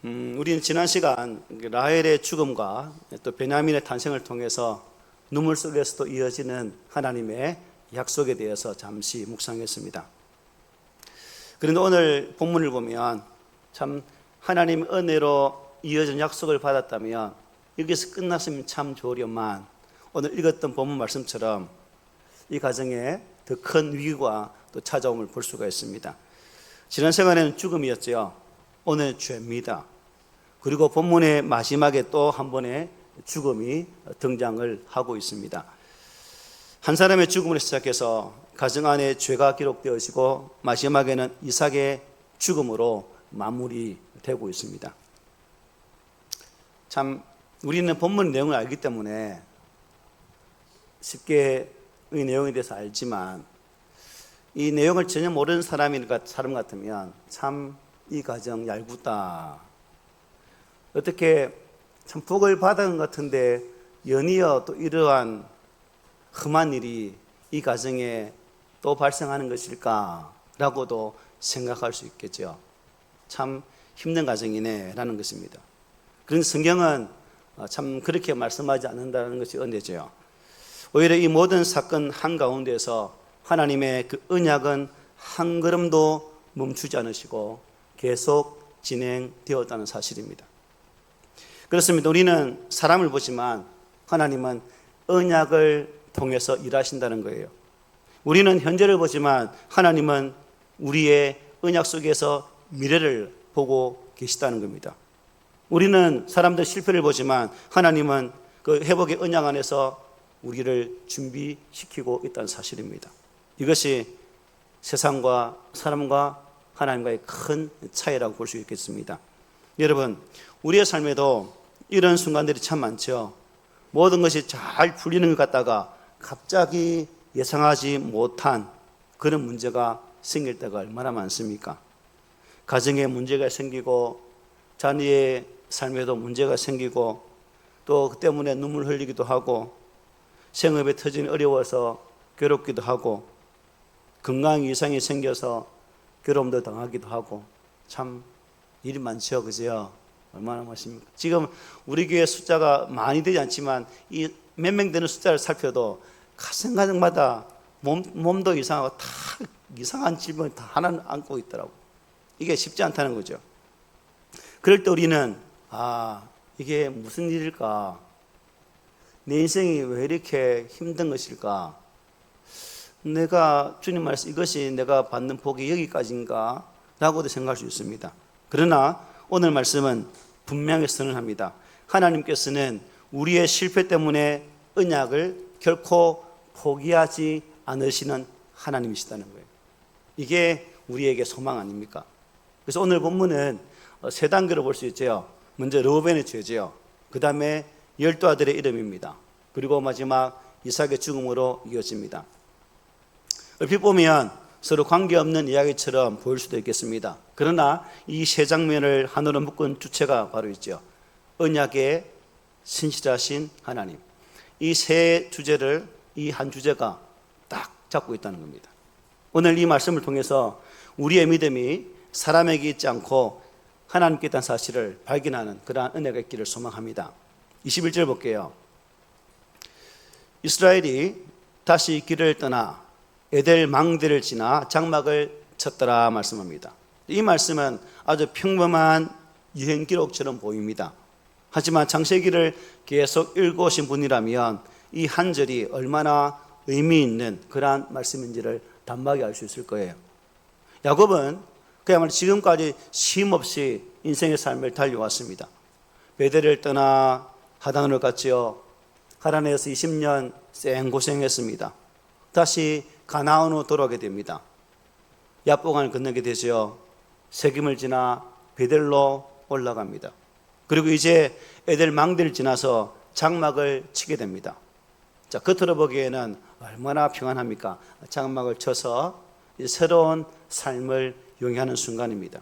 우리는 지난 시간 라헬의 죽음과 또 베냐민의 탄생을 통해서 눈물 속에서도 이어지는 하나님의 약속에 대해서 잠시 묵상했습니다. 그런데 오늘 본문을 보면 참 하나님의 은혜로 이어진 약속을 받았다면 여기서 끝났으면 참 좋으련만 오늘 읽었던 본문 말씀처럼 이 가정에 더 큰 위기가 또 찾아옴을 볼 수가 있습니다. 지난 시간에는 죽음이었죠. 오늘 죄입니다. 그리고 본문의 마지막에 또 한 번의 죽음이 등장을 하고 있습니다. 한 사람의 죽음을 시작해서 가정 안에 죄가 기록되어지고 마지막에는 이삭의 죽음으로 마무리되고 있습니다. 참 우리는 본문 내용을 알기 때문에 쉽게 이 내용에 대해서 알지만 이 내용을 전혀 모르는 사람 같으면 참 이 가정 얄궂다. 어떻게 참 복을 받은 것 같은데 연이어 또 이러한 험한 일이 이 가정에 또 발생하는 것일까라고도 생각할 수 있겠죠. 참 힘든 가정이네 라는 것입니다. 그런데 성경은 참 그렇게 말씀하지 않는다는 것이 은혜죠. 오히려 이 모든 사건 한가운데서 하나님의 그 언약은 한 걸음도 멈추지 않으시고 계속 진행되었다는 사실입니다. 그렇습니다. 우리는 사람을 보지만 하나님은 언약을 통해서 일하신다는 거예요. 우리는 현재를 보지만 하나님은 우리의 언약 속에서 미래를 보고 계시다는 겁니다. 우리는 사람들 실패를 보지만 하나님은 그 회복의 언약 안에서 우리를 준비시키고 있다는 사실입니다. 이것이 세상과 사람과 하나님과의 큰 차이라고 볼 수 있겠습니다. 여러분, 우리의 삶에도 이런 순간들이 참 많죠. 모든 것이 잘 풀리는 것 같다가 갑자기 예상하지 못한 그런 문제가 생길 때가 얼마나 많습니까? 가정에 문제가 생기고 자녀의 삶에도 문제가 생기고 또 그 때문에 눈물 흘리기도 하고 생업에 터전이 어려워서 괴롭기도 하고 건강 이상이 생겨서 괴로움도 당하기도 하고 참 일이 많죠. 그죠? 얼마나 많습니까? 지금 우리 교회 숫자가 많이 되지 않지만 이 몇 명 되는 숫자를 살펴도 가정마다 몸도 이상하고 다 이상한 질병을 다 하나 안고 있더라고. 이게 쉽지 않다는 거죠. 그럴 때 우리는 이게 무슨 일일까? 내 인생이 왜 이렇게 힘든 것일까? 내가 주님 말씀 이것이 내가 받는 복이 여기까지인가? 라고도 생각할 수 있습니다. 그러나 오늘 말씀은 분명히 선언합니다. 하나님께서는 우리의 실패 때문에 언약을 결코 포기하지 않으시는 하나님이시다는 거예요. 이게 우리에게 소망 아닙니까? 그래서 오늘 본문은 세 단계로 볼 수 있죠. 먼저 르우벤의 죄죠. 그 다음에 12아들의 이름입니다. 그리고 마지막 이삭의 죽음으로 이어집니다. 얼핏 보면 서로 관계없는 이야기처럼 보일 수도 있겠습니다. 그러나 이 세 장면을 하나로 묶은 주체가 바로 있죠. 언약의 신실하신 하나님. 이 세 주제를 이 한 주제가 딱 잡고 있다는 겁니다. 오늘 이 말씀을 통해서 우리의 믿음이 사람에게 있지 않고 하나님께 있다는 사실을 발견하는 그러한 은혜가 있기를 소망합니다. 21절 볼게요. 이스라엘이 다시 길을 떠나 에델 망대를 지나 장막을 쳤더라 말씀합니다. 이 말씀은 아주 평범한 여행 기록처럼 보입니다. 하지만 창세기를 계속 읽어오신 분이라면 이 한 절이 얼마나 의미 있는 그러한 말씀인지를 단박에 알 수 있을 거예요. 야곱은 그야말로 지금까지 쉼없이 인생의 삶을 달려왔습니다. 베델을 떠나 하단으로 갔지요. 하란에서 20년 생고생했습니다. 다시 가나안으로 돌아오게 됩니다. 야복강을 건너게 되죠. 세김을 지나 베델로 올라갑니다. 그리고 이제 에델 망대를 지나서 장막을 치게 됩니다. 자, 겉으로 보기에는 얼마나 평안합니까? 장막을 쳐서 새로운 삶을 영위하는 순간입니다.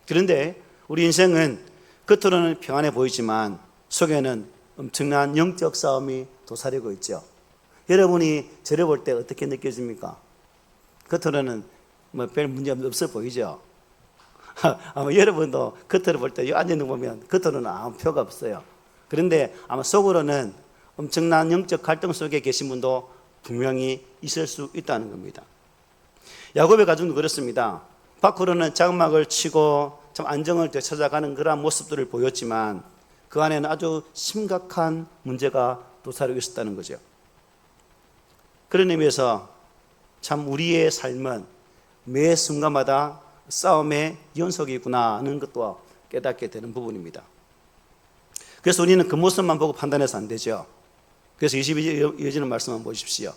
그런데 우리 인생은 겉으로는 평안해 보이지만 속에는 엄청난 영적 싸움이 도사리고 있죠. 여러분이 저를 볼 때 어떻게 느껴집니까? 겉으로는 별 문제 없어 보이죠? 아마 여러분도 겉으로 볼 때 앉아있는 거 보면 겉으로는 아무 표가 없어요. 그런데 아마 속으로는 엄청난 영적 갈등 속에 계신 분도 분명히 있을 수 있다는 겁니다. 야곱의 가정도 그렇습니다. 밖으로는 장막을 치고 참 안정을 되찾아가는 그러한 모습들을 보였지만 그 안에는 아주 심각한 문제가 도사리고 있었다는 거죠. 그런 의미에서 참 우리의 삶은 매 순간마다 싸움의 연속이구나 하는 것도 깨닫게 되는 부분입니다. 그래서 우리는 그 모습만 보고 판단해서 안 되죠. 그래서 22절 이어지는 말씀만 보십시오.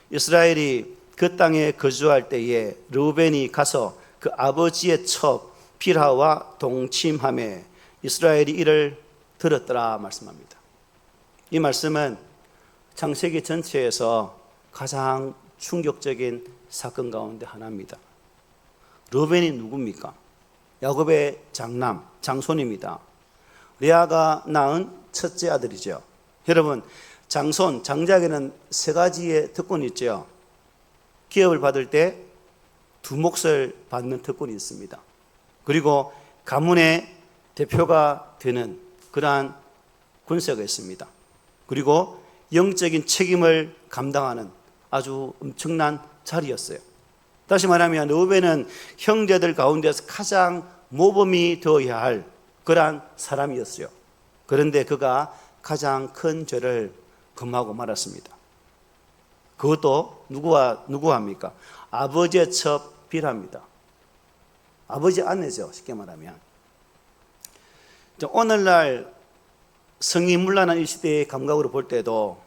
이스라엘이 그 땅에 거주할 때에 르우벤이 가서 그 아버지의 첩 빌하와 동침하매 이스라엘이 이를 들었더라 말씀합니다. 이 말씀은 창세기 전체에서 가장 충격적인 사건 가운데 하나입니다. 르우벤이 누굽니까? 야곱의 장남, 장손입니다. 레아가 낳은 첫째 아들이죠. 여러분, 장손, 장자에게는 세 가지의 특권이 있죠. 기업을 받을 때 두 몫을 받는 특권이 있습니다. 그리고 가문의 대표가 되는 그러한 권세가 있습니다. 그리고 영적인 책임을 감당하는 아주 엄청난 자리였어요. 다시 말하면 르우벤은 형제들 가운데서 가장 모범이 되어야 할 그러한 사람이었어요. 그런데 그가 가장 큰 죄를 금하고 말았습니다. 그것도 누구와 합니까? 아버지의 첩 빌하입니다. 아버지 아내죠, 쉽게 말하면. 오늘날 성인문란한 이 시대의 감각으로 볼 때도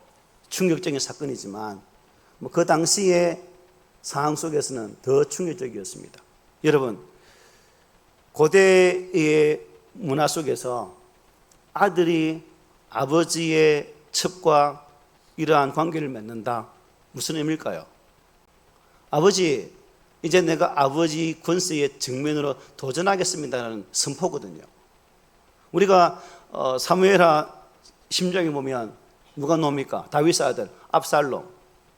충격적인 사건이지만 그 당시의 상황 속에서는 더 충격적이었습니다. 여러분, 고대의 문화 속에서 아들이 아버지의 첩과 이러한 관계를 맺는다. 무슨 의미일까요? 아버지, 이제 내가 아버지 권세의 정면으로 도전하겠습니다라는 선포거든요. 우리가 사무엘하 심정에 보면 누가 나옵니까? 다윗의 아들 압살롬.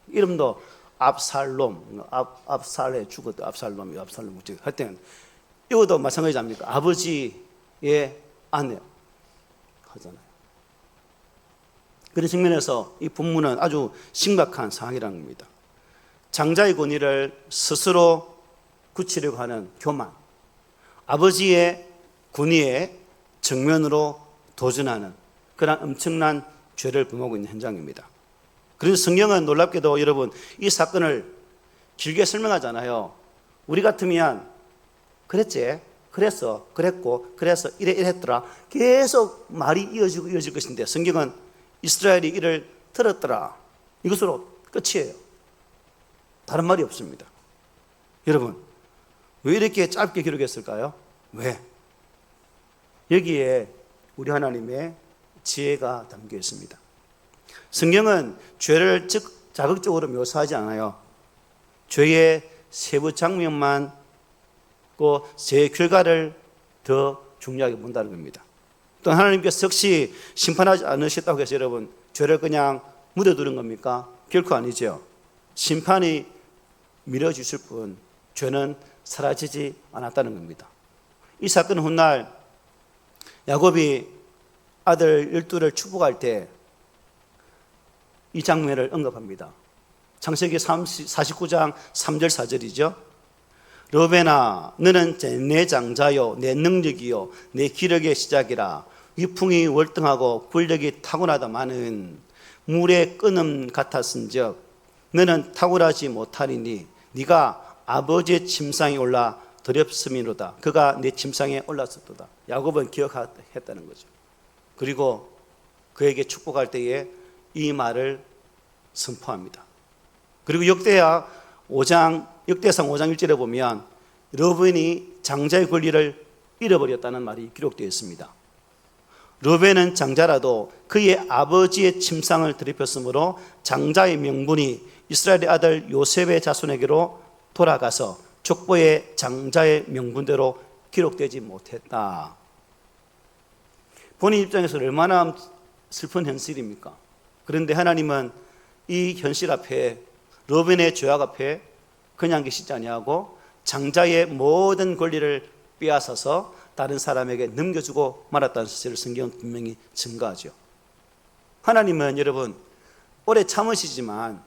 이름도 압살롬, 압살에 죽었다. 압살롬이 압살롬 하여튼 이것도 마찬가지 아닙니까? 아버지의 아내 하잖아요. 그런 측면에서 이 본문은 아주 심각한 상황이라는 겁니다. 장자의 권위를 스스로 굳히려고 하는 교만, 아버지의 권위에 정면으로 도전하는 그런 엄청난 죄를 범하고 있는 현장입니다. 그래서 성경은 놀랍게도 여러분 이 사건을 길게 설명하잖아요. 우리 같으면 그랬지, 그랬어, 그랬고, 그래서 이랬더라. 계속 말이 이어질 것인데 성경은 이스라엘이 이를 들었더라. 이것으로 끝이에요. 다른 말이 없습니다. 여러분, 왜 이렇게 짧게 기록했을까요? 왜? 여기에 우리 하나님의 지혜가 담겨 있습니다. 성경은 죄를 자극적으로 묘사하지 않아요. 죄의 세부 장면만 그 죄의 결과를 더 중요하게 본다는 겁니다. 또 하나님께서 역시 심판하지 않으셨다고 해서 여러분 죄를 그냥 묻어두는 겁니까? 결코 아니죠. 심판이 미뤄주실 뿐 죄는 사라지지 않았다는 겁니다. 이 사건 훗날 야곱이 아들 12를 축복할 때 이 장면을 언급합니다. 창세기 49장 3절 4절이죠. 르우벤아, 너는 내 장자요, 내 능력이요, 내 기력의 시작이라. 위풍이 월등하고 권력이 타고나다마는 물의 끊음 같았은즉 너는 탁월하지 못하리니 네가 아버지의 침상에 올라 더럽음이로다. 그가 내 침상에 올랐었도다. 야곱은 기억했다는 거죠. 그리고 그에게 축복할 때에 이 말을 선포합니다. 그리고 역대상 5장 1절에 보면 르우벤이 장자의 권리를 잃어버렸다는 말이 기록되어 있습니다. 르우벤은 장자라도 그의 아버지의 침상을 더럽혔으므로 장자의 명분이 이스라엘의 아들 요셉의 자손에게로 돌아가서 족보의 장자의 명분대로 기록되지 못했다. 본인 입장에서 얼마나 슬픈 현실입니까? 그런데 하나님은 이 현실 앞에 르우벤의 죄악 앞에 그냥 계시지 아니하고 장자의 모든 권리를 빼앗아서 다른 사람에게 넘겨주고 말았다는 사실을 성경은 분명히 증거하죠. 하나님은 여러분 오래 참으시지만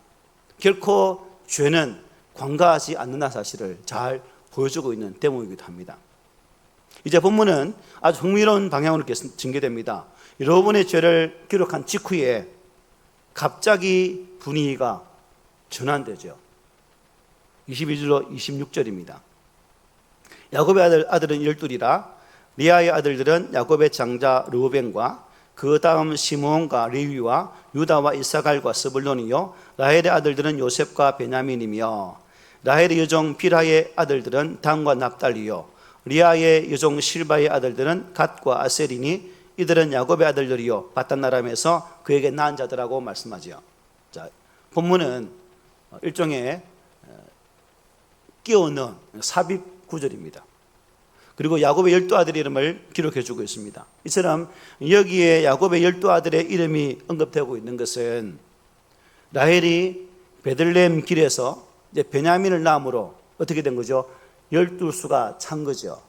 결코 죄는 관가하지 않는다는 사실을 잘 보여주고 있는 대목이기도 합니다. 이제 본문은 아주 흥미로운 방향으로 전개됩니다. 여러분의 죄를 기록한 직후에 갑자기 분위기가 전환되죠. 22절로 26절입니다. 야곱의 아들은 12이라 리아의 아들들은 야곱의 장자 르우벤과 그 다음 시므온과 레위와 유다와 이사갈과 스불론이요 라헬의 아들들은 요셉과 베냐민이며 라헬의 여종 빌하의 아들들은 단과 납달리요 리아의 여종 실바의 아들들은 갓과 아셀이니 이들은 야곱의 아들들이요 바탄나람에서 그에게 낳은 자들하고 말씀하지요. 자, 본문은 일종의 끼워넣은 삽입 구절입니다. 그리고 야곱의 12아들의 이름을 기록해 주고 있습니다. 이처럼 여기에 야곱의 12아들의 이름이 언급되고 있는 것은 라헬이 베들레헴 길에서 이제 베냐민을 낳음으로 어떻게 된 거죠? 12수가 찬 거죠.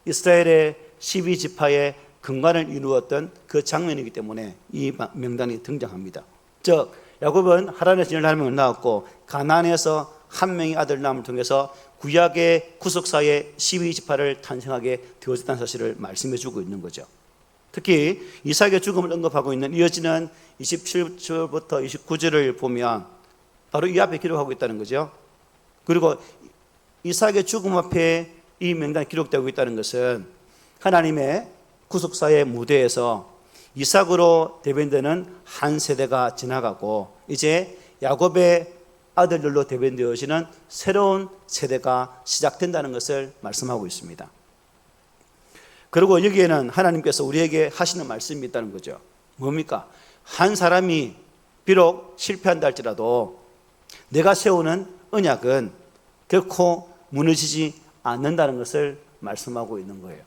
이스라엘의 12지파의 근간을 이루었던 그 장면이기 때문에 이 명단이 등장합니다. 즉 야곱은 하란에서 11명을 낳았고 가나안에서 한 명의 아들 낳음을 통해서 구약의 구속사의 12지파를 탄생하게 되어졌다는 사실을 말씀해 주고 있는 거죠. 특히 이삭의 죽음을 언급하고 있는 이어지는 27절부터 29절을 보면 바로 이 앞에 기록하고 있다는 거죠. 그리고 이삭의 죽음 앞에 이 명단이 기록되고 있다는 것은 하나님의 구속사의 무대에서 이삭으로 대변되는 한 세대가 지나가고 이제 야곱의 아들들로 대변되어지는 새로운 세대가 시작된다는 것을 말씀하고 있습니다. 그리고 여기에는 하나님께서 우리에게 하시는 말씀이 있다는 거죠. 뭡니까? 한 사람이 비록 실패한다 할지라도 내가 세우는 언약은 결코 무너지지 않는다는 것을 말씀하고 있는 거예요.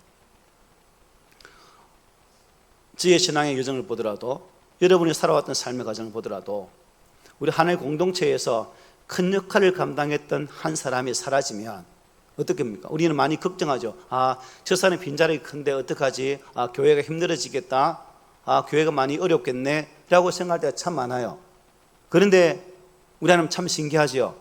지혜 신앙의 여정을 보더라도 여러분이 살아왔던 삶의 과정을 보더라도 우리 하나의 공동체에서 큰 역할을 감당했던 한 사람이 사라지면 어떻게 합니까? 우리는 많이 걱정하죠. 저 사람이 빈자리가 큰데 어떡하지? 교회가 힘들어지겠다. 교회가 많이 어렵겠네 라고 생각할 때가 참 많아요. 그런데 우리 하나님 참 신기하죠.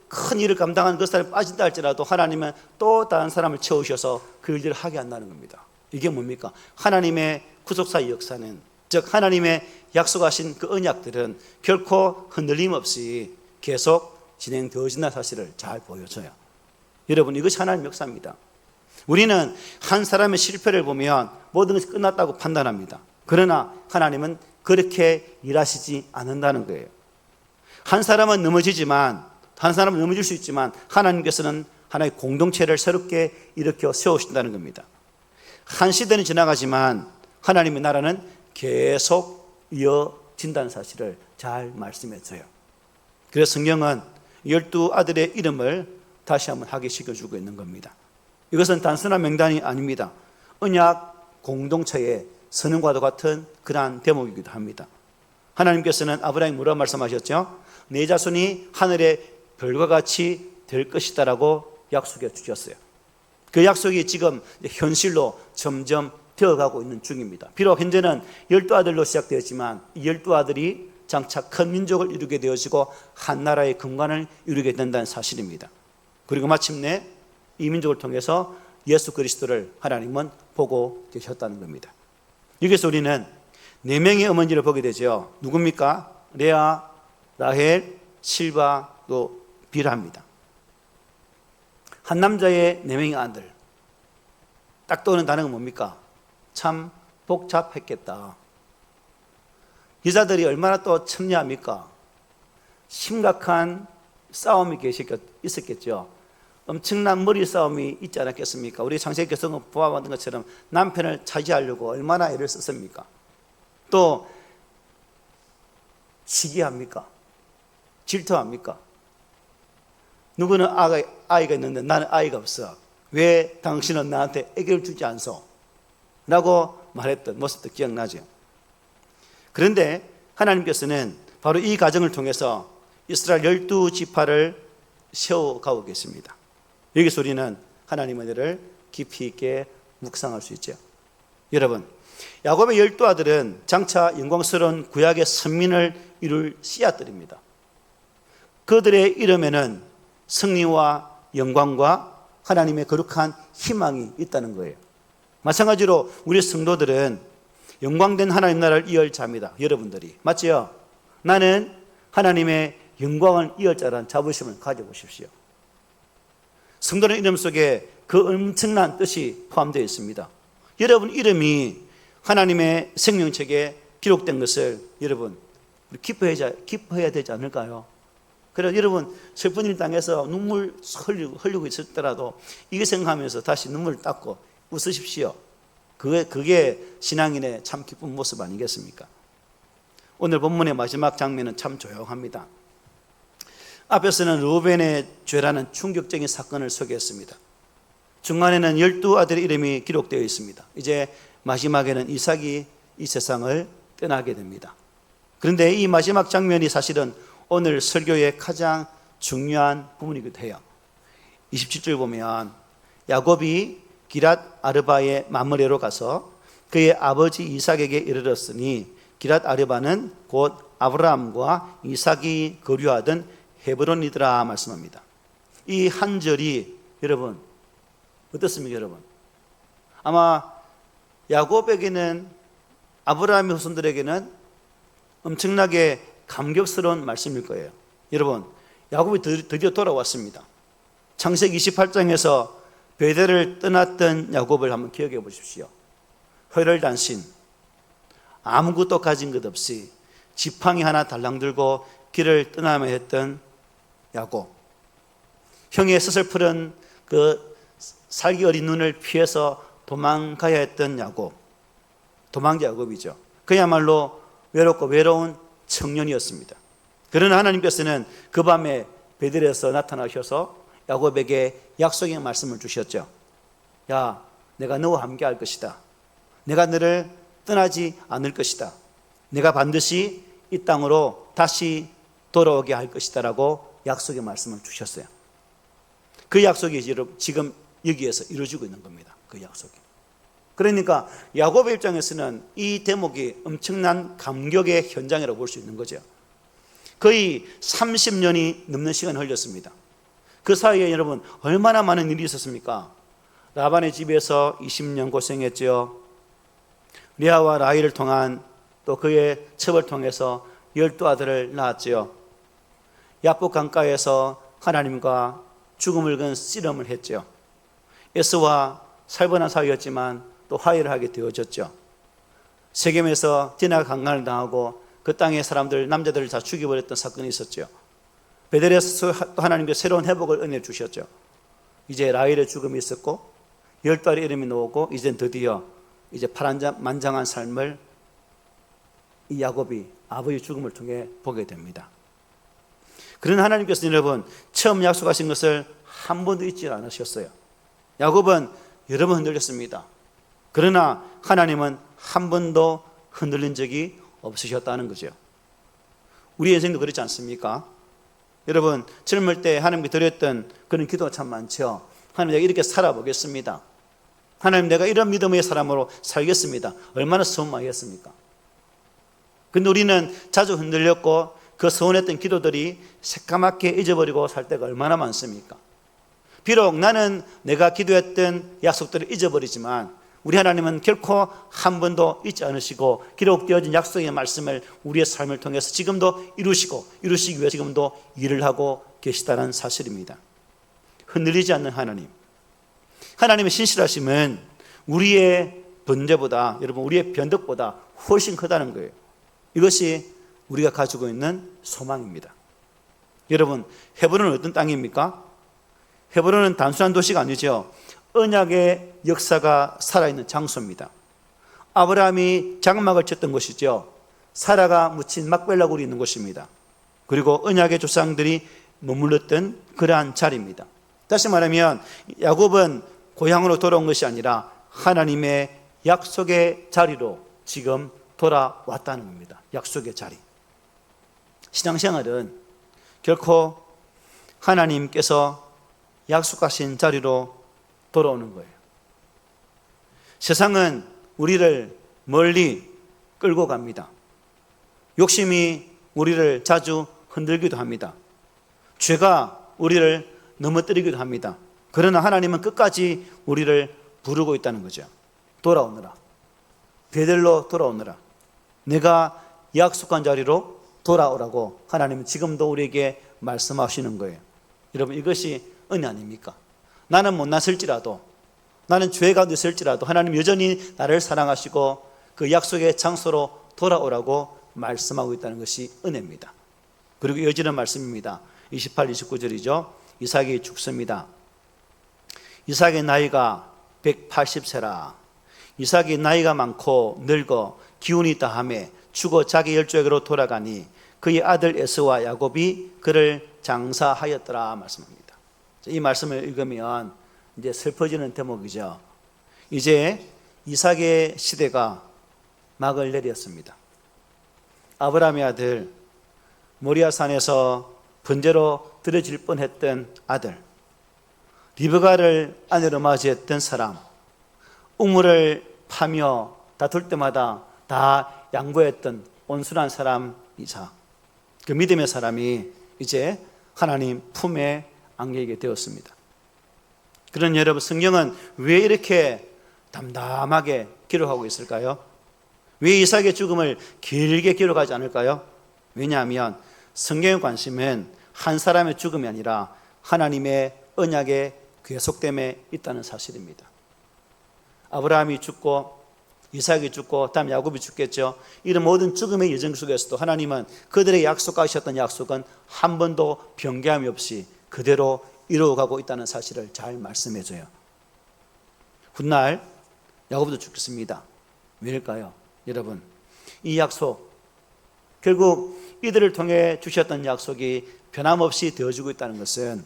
큰 일을 감당하는 그 사람이 빠진다 할지라도 하나님은 또 다른 사람을 채우셔서 그 일들을 하게 한다는 겁니다. 이게 뭡니까? 하나님의 구속사의 역사는, 즉 하나님의 약속하신 그 언약들은 결코 흔들림 없이 계속 진행되어진다는 사실을 잘 보여줘요. 여러분, 이것이 하나님의 역사입니다. 우리는 한 사람의 실패를 보면 모든 것이 끝났다고 판단합니다. 그러나 하나님은 그렇게 일하시지 않는다는 거예요. 한 사람은 넘어지지만, 한 사람은 넘어질 수 있지만 하나님께서는 하나의 공동체를 새롭게 일으켜 세우신다는 겁니다. 한 시대는 지나가지만 하나님의 나라는 계속 이어진다는 사실을 잘 말씀해 줘요. 그래서 성경은 12아들의 이름을 다시 한번 하게 시켜주고 있는 겁니다. 이것은 단순한 명단이 아닙니다. 언약 공동체의 선언과도 같은 그러한 대목이기도 합니다. 하나님께서는 아브라함이 뭐라고 말씀하셨죠? 내 자손이 하늘의 별과 같이 될 것이다 라고 약속해 주셨어요. 그 약속이 지금 현실로 점점 되어가고 있는 중입니다. 비록 현재는 12아들로 시작되었지만 이 12아들이 장차 큰 민족을 이루게 되어지고 한 나라의 근간을 이루게 된다는 사실입니다. 그리고 마침내 이 민족을 통해서 예수 그리스도를 하나님은 보고 계셨다는 겁니다. 여기서 우리는 4명의 어머니를 보게 되죠. 누굽니까? 레아, 라헬, 실바, 또 빌하입니다. 한 남자의 4명의 아들. 딱 떠오르는 단어가 뭡니까? 참 복잡했겠다. 여자들이 얼마나 또 첨예합니까? 심각한 싸움이 있었겠죠. 엄청난 머리 싸움이 있지 않았겠습니까? 우리 창세기 성경 보아봤던 것처럼 남편을 차지하려고 얼마나 애를 썼습니까? 또 시기합니까? 질투합니까? 누구는 아이가 있는데 나는 아이가 없어. 왜 당신은 나한테 애교를 주지 않소? 라고 말했던 모습도 기억나죠. 그런데 하나님께서는 바로 이 과정을 통해서 이스라엘 12지파를 세워가고 계십니다. 여기서 우리는 하나님의 은혜를 깊이 있게 묵상할 수 있죠. 여러분, 야곱의 12아들은 장차 영광스러운 구약의 선민을 이룰 씨앗들입니다. 그들의 이름에는 승리와 영광과 하나님의 거룩한 희망이 있다는 거예요. 마찬가지로 우리 성도들은 영광된 하나님 나라를 이을 자입니다. 여러분들이 맞지요? 나는 하나님의 영광을 이을 자라는 자부심을 가져보십시오. 성도는 이름 속에 그 엄청난 뜻이 포함되어 있습니다. 여러분 이름이 하나님의 생명책에 기록된 것을 여러분 기뻐해야 되지 않을까요? 그래서 여러분 슬픈 일 당해서 눈물 흘리고 있을 때라도 이거 생각하면서 다시 눈물을 닦고 웃으십시오. 그게 신앙인의 참 기쁜 모습 아니겠습니까? 오늘 본문의 마지막 장면은 참 조용합니다. 앞에서는 르우벤의 죄라는 충격적인 사건을 소개했습니다. 중간에는 12아들의 이름이 기록되어 있습니다. 이제 마지막에는 이삭이 이 세상을 떠나게 됩니다. 그런데 이 마지막 장면이 사실은 오늘 설교의 가장 중요한 부분이기도 해요. 27절 보면 야곱이 기랏 아르바의 마므레로 가서 그의 아버지 이삭에게 이르렀으니 기랏 아르바는 곧 아브라함과 이삭이 거류하던 헤브론이더라 말씀합니다. 이 한 절이 여러분 어떻습니까 여러분? 아마 야곱에게는 아브라함의 후손들에게는 엄청나게 감격스러운 말씀일 거예요. 여러분 야곱이 드디어 돌아왔습니다. 창세기 28장에서 베델을 떠났던 야곱을 한번 기억해 보십시오. 혈혈단신 아무것도 가진 것 없이 지팡이 하나 달랑 들고 길을 떠나며 했던 야곱, 형의 서슬푸른 그 살기 어린 눈을 피해서 도망가야 했던 야곱, 도망자 야곱이죠. 그야말로 외롭고 외로운 청년이었습니다. 그러나 하나님께서는 그 밤에 베델에서 나타나셔서 야곱에게 약속의 말씀을 주셨죠. 야, 내가 너와 함께 할 것이다. 내가 너를 떠나지 않을 것이다. 내가 반드시 이 땅으로 다시 돌아오게 할 것이다 라고 약속의 말씀을 주셨어요. 그 약속이 지금 여기에서 이루어지고 있는 겁니다. 그 약속이. 그러니까 야곱의 입장에서는 이 대목이 엄청난 감격의 현장이라고 볼 수 있는 거죠. 거의 30년이 넘는 시간이 흘렸습니다. 그 사이에 여러분 얼마나 많은 일이 있었습니까? 라반의 집에서 20년 고생했죠. 리아와 라헬을 통한 또 그의 첩을 통해서 12아들을 낳았죠. 야복 강가에서 하나님과 죽음을 건 씨름을 했죠. 에서와 살벌한 사이였지만 또 화해를 하게 되어졌죠. 세겜에서 디나가 강간을 당하고 그 땅의 사람들 남자들을 다 죽여버렸던 사건이 있었죠. 베델에서 또 하나님께 새로운 회복을 은혜 주셨죠. 이제 라헬의 죽음이 있었고 12알의 이름이 나오고 이젠 드디어 이제 파란만장한 삶을 이 야곱이 아버지의 죽음을 통해 보게 됩니다. 그러나 하나님께서 여러분 처음 약속하신 것을 한 번도 잊지 않으셨어요. 야곱은 여러 번 흔들렸습니다. 그러나 하나님은 한 번도 흔들린 적이 없으셨다는 거죠. 우리 인생도 그렇지 않습니까? 여러분 젊을 때 하나님께 드렸던 그런 기도가 참 많죠. 하나님 내가 이렇게 살아보겠습니다. 하나님 내가 이런 믿음의 사람으로 살겠습니다. 얼마나 소원 많이 했습니까? 근데 우리는 자주 흔들렸고 그 소원했던 기도들이 새까맣게 잊어버리고 살 때가 얼마나 많습니까? 비록 나는 내가 기도했던 약속들을 잊어버리지만 우리 하나님은 결코 한 번도 잊지 않으시고 기록되어진 약속의 말씀을 우리의 삶을 통해서 지금도 이루시기 위해 지금도 일을 하고 계시다는 사실입니다. 흔들리지 않는 하나님, 하나님의 신실하심은 우리의 번제보다 여러분 우리의 변덕보다 훨씬 크다는 거예요. 이것이 우리가 가지고 있는 소망입니다. 여러분 헤브론은 어떤 땅입니까? 헤브론은 단순한 도시가 아니죠. 언약의 역사가 살아있는 장소입니다. 아브라함이 장막을 쳤던 곳이죠. 사라가 묻힌 막벨라굴이 있는 곳입니다. 그리고 언약의 조상들이 머물렀던 그러한 자리입니다. 다시 말하면 야곱은 고향으로 돌아온 것이 아니라 하나님의 약속의 자리로 지금 돌아왔다는 겁니다. 약속의 자리. 신앙생활은 결코 하나님께서 약속하신 자리로 돌아오는 거예요. 세상은 우리를 멀리 끌고 갑니다. 욕심이 우리를 자주 흔들기도 합니다. 죄가 우리를 넘어뜨리기도 합니다. 그러나 하나님은 끝까지 우리를 부르고 있다는 거죠. 돌아오너라. 베델로 돌아오너라. 내가 약속한 자리로 돌아오라고 하나님은 지금도 우리에게 말씀하시는 거예요. 여러분, 이것이 은혜 아닙니까? 나는 못났을지라도, 나는 죄 가운데 있을지라도 하나님 여전히 나를 사랑하시고 그 약속의 장소로 돌아오라고 말씀하고 있다는 것이 은혜입니다. 그리고 이어지는 말씀입니다. 28, 29절이죠. 이삭이 죽습니다. 이삭의 나이가 180세라. 이삭이 나이가 많고 늙어 기운이 다함에 죽어 자기 열조에게로 돌아가니 그의 아들 에서와 야곱이 그를 장사하였더라 말씀합니다. 이 말씀을 읽으면 이제 슬퍼지는 대목이죠. 이제 이삭의 시대가 막을 내렸습니다. 아브라함의 아들, 모리아산에서 번제로 드려질 뻔했던 아들, 리브가를 아내로 맞이했던 사람, 우물을 파며 다툴 때마다 다 양보했던 온순한 사람 이삭, 그 믿음의 사람이 이제 하나님 품에 안기게 되었습니다. 그런 여러분, 성경은 왜 이렇게 담담하게 기록하고 있을까요? 왜 이삭의 죽음을 길게 기록하지 않을까요? 왜냐하면 성경의 관심은 한 사람의 죽음이 아니라 하나님의 언약의 계속됨에 있다는 사실입니다. 아브라함이 죽고 이삭이 죽고 다음 야곱이 죽겠죠. 이런 모든 죽음의 여정 속에서도 하나님은 그들의 약속하셨던 약속은 한 번도 변개함이 없이 그대로 이루어가고 있다는 사실을 잘 말씀해줘요. 훗날 야곱도 죽겠습니다. 왜일까요? 여러분, 이 약속, 결국 이들을 통해 주셨던 약속이 변함없이 되어지고 있다는 것은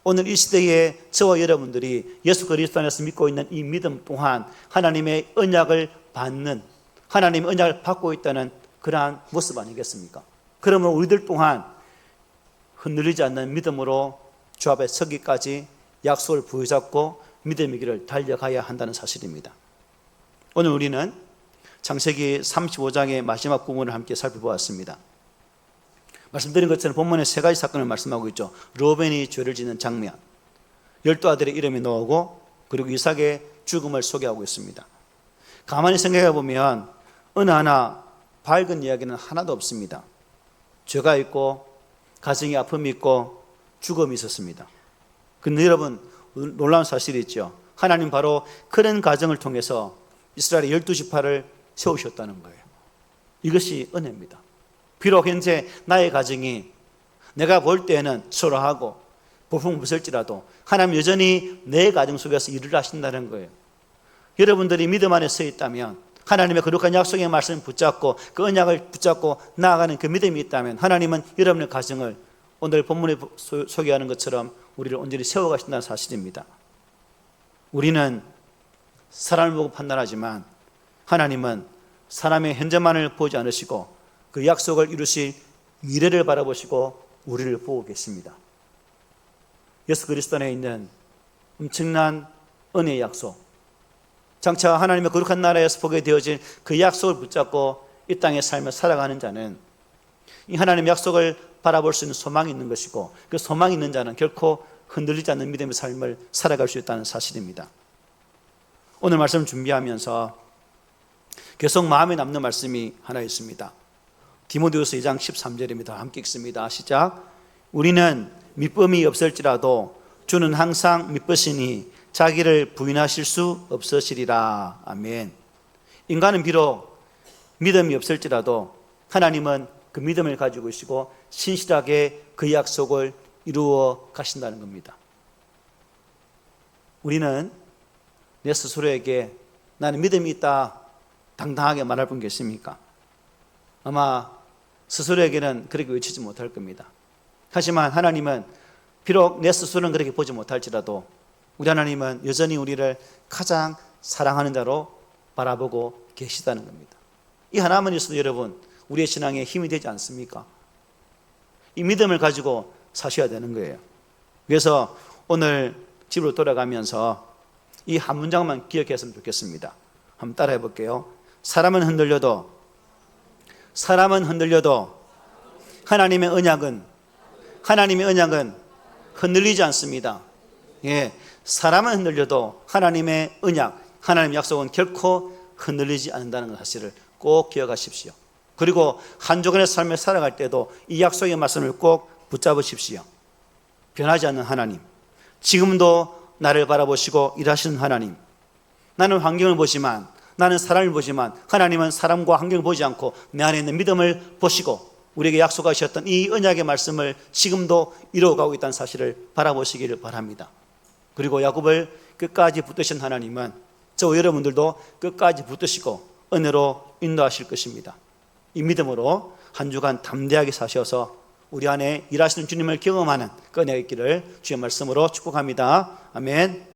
오늘 이 시대에 저와 여러분들이 예수 그리스도 안에서 믿고 있는 이 믿음 또한 하나님의 언약을 받는, 하나님의 언약을 받고 있다는 그러한 모습 아니겠습니까? 그러면 우리들 또한 흔들리지 않는 믿음으로 주 앞에 서기까지 약속을 부여잡고 믿음의 길을 달려가야 한다는 사실입니다. 오늘 우리는 창세기 35장의 마지막 부분을 함께 살펴보았습니다. 말씀드린 것처럼 본문에 세 가지 사건을 말씀하고 있죠. 르우벤이 죄를 짓는 장면, 12아들의 이름이 나오고, 그리고 이삭의 죽음을 소개하고 있습니다. 가만히 생각해 보면 어느 하나 밝은 이야기는 하나도 없습니다. 죄가 있고 가정의 아픔이 있고 죽음이 있었습니다. 근데 여러분, 놀라운 사실이 있죠. 하나님 바로 그런 가정을 통해서 이스라엘의 12지파를 세우셨다는 거예요. 이것이 은혜입니다. 비록 현재 나의 가정이 내가 볼 때에는 초라하고 보풍부설지라도 하나님 여전히 내 가정 속에서 일을 하신다는 거예요. 여러분들이 믿음 안에 서 있다면, 하나님의 거룩한 약속의 말씀을 붙잡고 그 언약을 붙잡고 나아가는 그 믿음이 있다면 하나님은 여러분의 가정을 오늘 본문에 소개하는 것처럼 우리를 온전히 세워가신다는 사실입니다. 우리는 사람을 보고 판단하지만 하나님은 사람의 현재만을 보지 않으시고 그 약속을 이루실 미래를 바라보시고 우리를 보고 계십니다. 예수 그리스도 안에 있는 엄청난 은혜의 약속, 장차 하나님의 거룩한 나라에서 보게 되어진 그 약속을 붙잡고 이 땅의 삶을 살아가는 자는 이 하나님의 약속을 바라볼 수 있는 소망이 있는 것이고, 그 소망이 있는 자는 결코 흔들리지 않는 믿음의 삶을 살아갈 수 있다는 사실입니다. 오늘 말씀을 준비하면서 계속 마음에 남는 말씀이 하나 있습니다. 디모데후서 2장 13절입니다. 함께 읽습니다. 시작. 우리는 믿음이 없을지라도 주는 항상 믿으시니 자기를 부인하실 수 없으시리라. 아멘. 인간은 비록 믿음이 없을지라도 하나님은 그 믿음을 가지고 계시고 신실하게 그 약속을 이루어 가신다는 겁니다. 우리는 내 스스로에게 나는 믿음이 있다 당당하게 말할 분 계십니까? 아마 스스로에게는 그렇게 외치지 못할 겁니다. 하지만 하나님은 비록 내 스스로는 그렇게 보지 못할지라도 우리 하나님은 여전히 우리를 가장 사랑하는 자로 바라보고 계시다는 겁니다. 이 하나만 있어도 여러분, 우리의 신앙에 힘이 되지 않습니까? 이 믿음을 가지고 사셔야 되는 거예요. 그래서 오늘 집으로 돌아가면서 이 한 문장만 기억했으면 좋겠습니다. 한번 따라해 볼게요. 사람은 흔들려도 하나님의 언약은 흔들리지 않습니다. 예, 사람은 흔들려도 하나님의 언약, 하나님의 약속은 결코 흔들리지 않는다는 사실을 꼭 기억하십시오. 그리고 한 주간의 삶을 살아갈 때도 이 약속의 말씀을 꼭 붙잡으십시오. 변하지 않는 하나님, 지금도 나를 바라보시고 일하시는 하나님. 나는 환경을 보지만, 나는 사람을 보지만 하나님은 사람과 환경을 보지 않고 내 안에 있는 믿음을 보시고 우리에게 약속하셨던 이 언약의 말씀을 지금도 이루어가고 있다는 사실을 바라보시기를 바랍니다. 그리고 야곱을 끝까지 붙드신 하나님은 저와 여러분들도 끝까지 붙드시고 은혜로 인도하실 것입니다. 이 믿음으로 한 주간 담대하게 사셔서 우리 안에 일하시는 주님을 경험하는 그 은혜가 있기를 주의 말씀으로 축복합니다. 아멘.